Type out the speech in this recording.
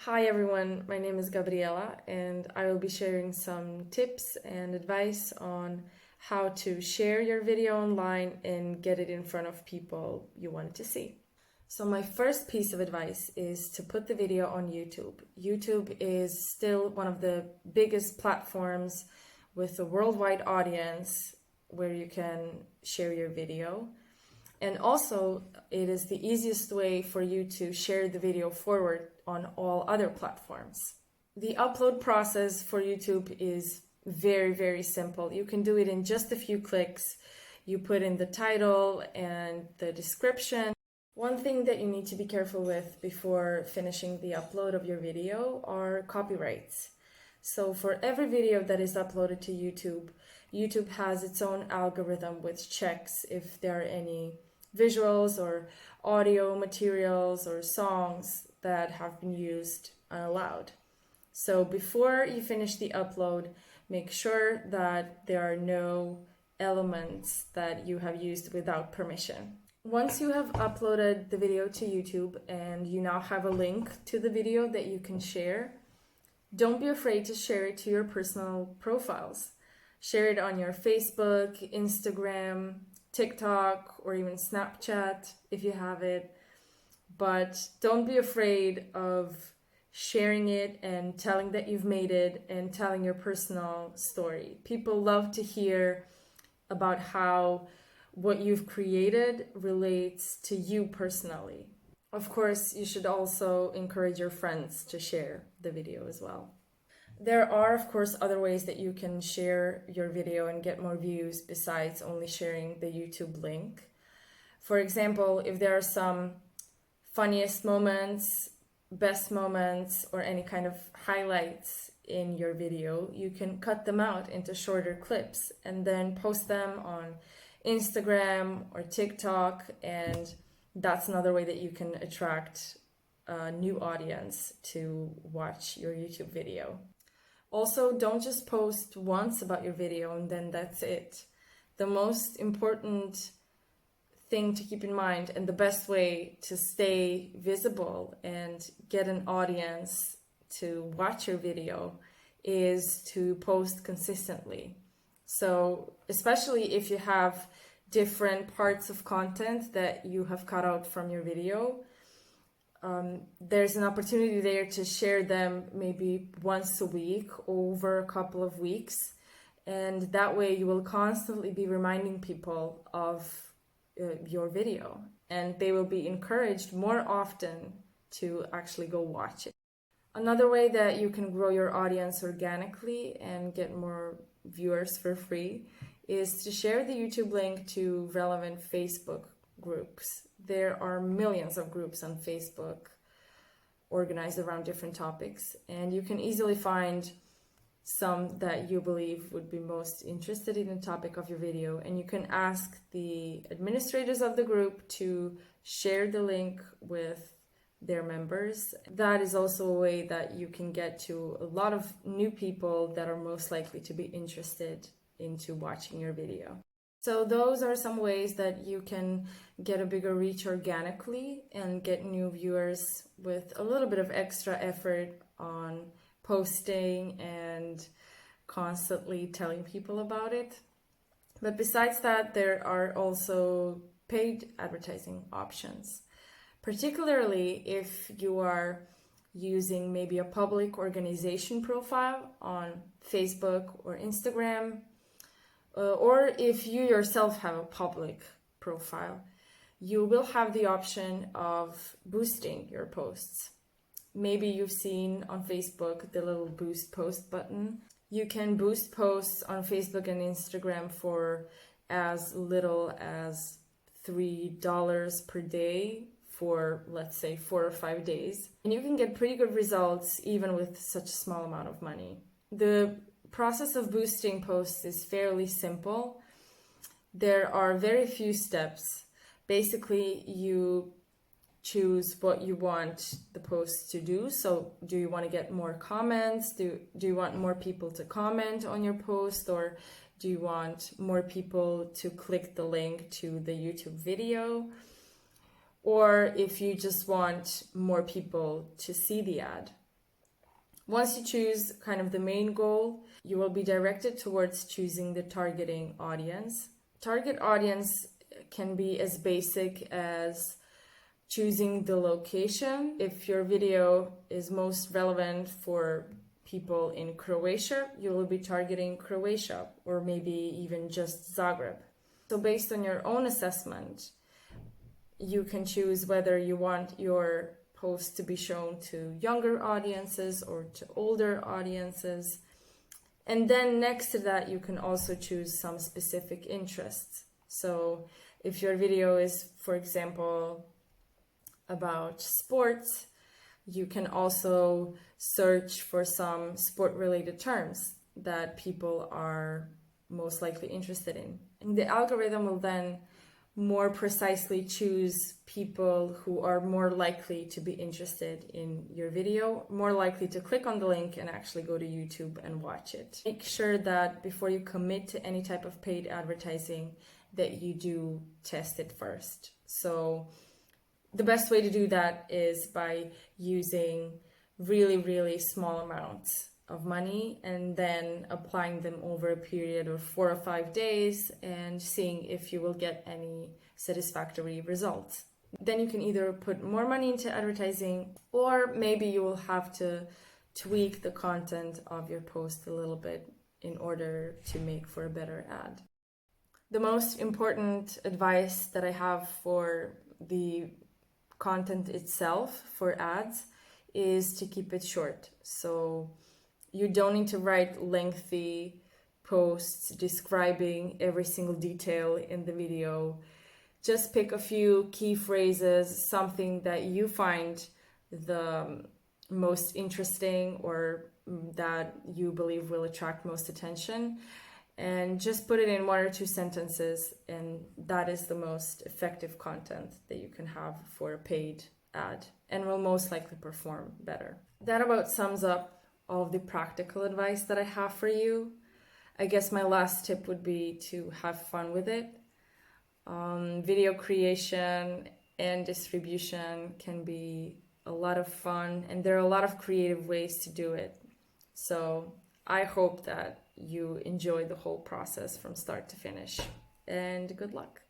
Hi everyone, my name is Gabriela and I will be sharing some tips and advice on how to share your video online and get it in front of people you want to see. So my first piece of advice is to put the video on YouTube. YouTube is still one of the biggest platforms with a worldwide audience where you can share your video. And also, it is the easiest way for you to share the video forward on all other platforms. The upload process for YouTube is very, very simple. You can do it in just a few clicks. You put in the title and the description. One thing that you need to be careful with before finishing the upload of your video are copyrights. So for every video that is uploaded to YouTube, YouTube has its own algorithm which checks if there are any visuals or audio materials or songs that have been used unallowed. So before you finish the upload, make sure that there are no elements that you have used without permission. Once you have uploaded the video to YouTube and you now have a link to the video that you can share, don't be afraid to share it to your personal profiles. Share it on your Facebook, Instagram, TikTok, or even Snapchat if you have it. But don't be afraid of sharing it and telling that you've made it and telling your personal story. People love to hear about how what you've created relates to you personally. Of course, you should also encourage your friends to share the video as well. There are, of course, other ways that you can share your video and get more views besides only sharing the YouTube link. For example, if there are some funniest moments, best moments, or any kind of highlights in your video, you can cut them out into shorter clips and then post them on Instagram or TikTok, and that's another way that you can attract a new audience to watch your YouTube video. Also, don't just post once about your video and then that's it. The most important thing to keep in mind and the best way to stay visible and get an audience to watch your video is to post consistently. So, especially if you have different parts of content that you have cut out from your video, there's an opportunity there to share them maybe once a week over a couple of weeks, and that way you will constantly be reminding people of your video and they will be encouraged more often to actually go watch it. Another way that you can grow your audience organically and get more viewers for free is to share the YouTube link to relevant Facebook groups. There are millions of groups on Facebook organized around different topics, and you can easily find some that you believe would be most interested in the topic of your video, and you can ask the administrators of the group to share the link with their members. That is also a way that you can get to a lot of new people that are most likely to be interested into watching your video. So those are some ways that you can get a bigger reach organically and get new viewers with a little bit of extra effort on posting and constantly telling people about it. But besides that, there are also paid advertising options, particularly if you are using maybe a public organization profile on Facebook or Instagram, or if you yourself have a public profile, you will have the option of boosting your posts. Maybe you've seen on Facebook the little boost post button. You can boost posts on Facebook and Instagram for as little as $3 per day for, let's say, 4 or 5 days. And you can get pretty good results even with such a small amount of money. The process of boosting posts is fairly simple. There are very few steps. Basically, you choose what you want the post to do. So do you want to get more comments? Do you want more people to comment on your post, or do you want more people to click the link to the YouTube video? Or if you just want more people to see the ad. Once you choose kind of the main goal, you will be directed towards choosing the targeting audience. Target audience can be as basic as choosing the location. If your video is most relevant for people in Croatia, you will be targeting Croatia, or maybe even just Zagreb. So based on your own assessment, you can choose whether you want your post to be shown to younger audiences or to older audiences. And then next to that, you can also choose some specific interests. So if your video is, for example, about sports, you can also search for some sport-related terms that people are most likely interested in. And the algorithm will then more precisely choose people who are more likely to be interested in your video, more likely to click on the link and actually go to YouTube and watch it. Make sure that before you commit to any type of paid advertising, that you do test it first. So the best way to do that is by using really, really small amounts of money and then applying them over a period of 4 or 5 days and seeing if you will get any satisfactory results. Then you can either put more money into advertising, or maybe you will have to tweak the content of your post a little bit in order to make for a better ad. The most important advice that I have for the content itself for ads is to keep it short. So you don't need to write lengthy posts describing every single detail in the video. Just pick a few key phrases, something that you find the most interesting or that you believe will attract most attention, and just put it in 1 or 2 sentences, and that is the most effective content that you can have for a paid ad and will most likely perform better. That about sums up all of the practical advice that I have for you. I guess my last tip would be to have fun with it. Video creation and distribution can be a lot of fun, and there are a lot of creative ways to do it. So I hope that you enjoy the whole process from start to finish, and good luck.